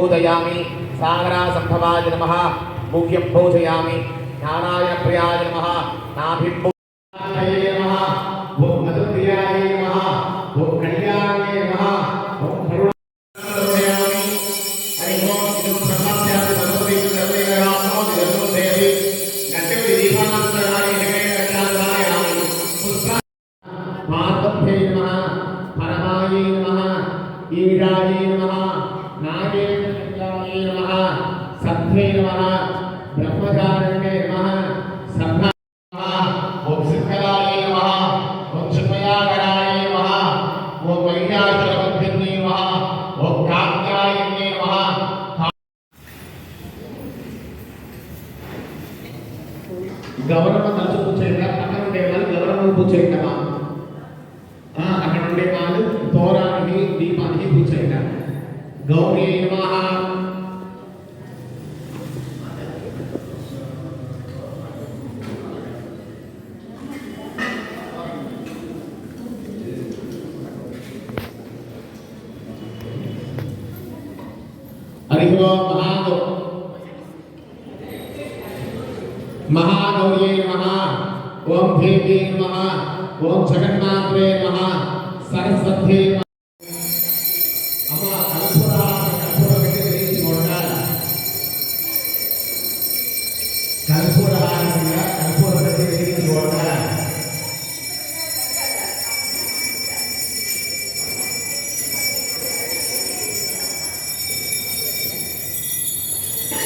पूजयामि सागरासंभवाय नमः मुख्यं पूजयामि नारायणप्रियाय नमः नाभिं पूजयामि नमः ओम मधुप्रियाय नमः ओम कल्याणाय नमः ओम करुणामयामि हरि ओम इदं ब्रह्मस्यात् भगवती सर्वैरात्मो विदर्भोदेवी नट्टवि दीपानंदराय जगन्नाथायामि पुष्पा पार्थभ्ये नमः परमाय नमः ईराय नमः नागेन्द्राय नमः सत्ये नमः ब्रह्मचारिणे नमः सभा ओम सिद्धराय नमः ओम सुमयाकराय नमः ओम वैयासुरबुद्धिने नमः ओम कात्यायने नमः गवर्नर तलसु पूछेगा अక్కడ ఉండే వాళ్ళు గవర్నర్ పూచేయటమా అక్కడ ఉండే వాళ్ళు తోరానికి దీపానికి పూచేయట गौरी नमः हरि ओम महागौरी नमः ओम देवी नमः ओम जगन्नाथे नमः सरस्वती अम्मा कर्पूर गति वेलिंचि कोंडाल कर्पूर हारंगा कर्पूर गति वेलिंचि कोंडाल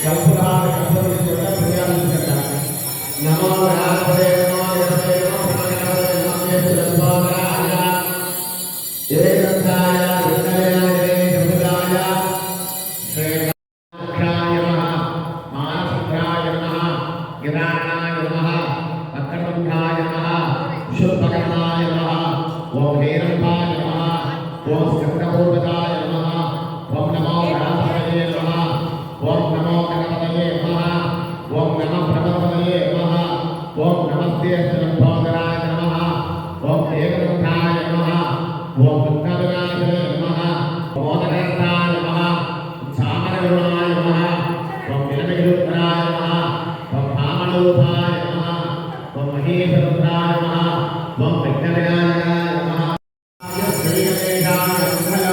कर्पूराय कर्पूरेश्वर प्रियालंकटा नमो राधे नमो यसे नमो प्रणवे नमो सुरस्वाराय एरंताय विनयाय जगदाय श्रीराय नमः मानसराय नमः गिराणाय नमः अक्रमकाय नमः शुभकर्णाय नमः ओम हेरंबाय नमः ओम स्कंदपूर्वजाय नमः ओम नमो राधाय नमः ओम नमो गणपतये नमः ओम नमः प्रभवतये नमः ओम नमस्ते लंबोदराय नमः ओम देवदत्ताय नमः ओम भक्तविनाशाय नमः मोदकस्ताय नमः सामरगुणाय नमः ओम विलमगुणाय नमः ओम भामणरूपाय नमः ओम महेशरुद्राय नमः ओम विघ्नविनायकाय नमः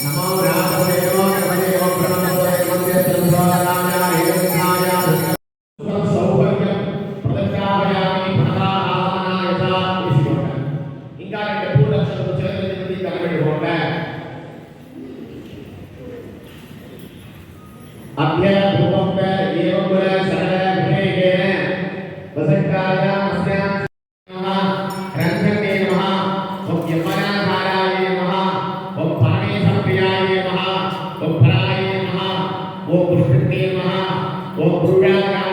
नमो राधवे नमो गणपतये ओम प्रणवे नमस्ते लंबोदराय सौभाग्यं प्रदत्ताभयामि प्रणतानाय इसी ఇంకా రెండు పూలక్షలు చేతులకి కనబడిపోండి అభ్య భూపంప ఏవముల సరళ వివేకేన వసంతాయ మస్య నమః రంగనే నమః ఓం యమనాధారాయ నమః ఓం పరమేశ్వరాయ నమః ఓం పరాయ నమః ఓం పుష్పే నమః ఓం పురుషాయ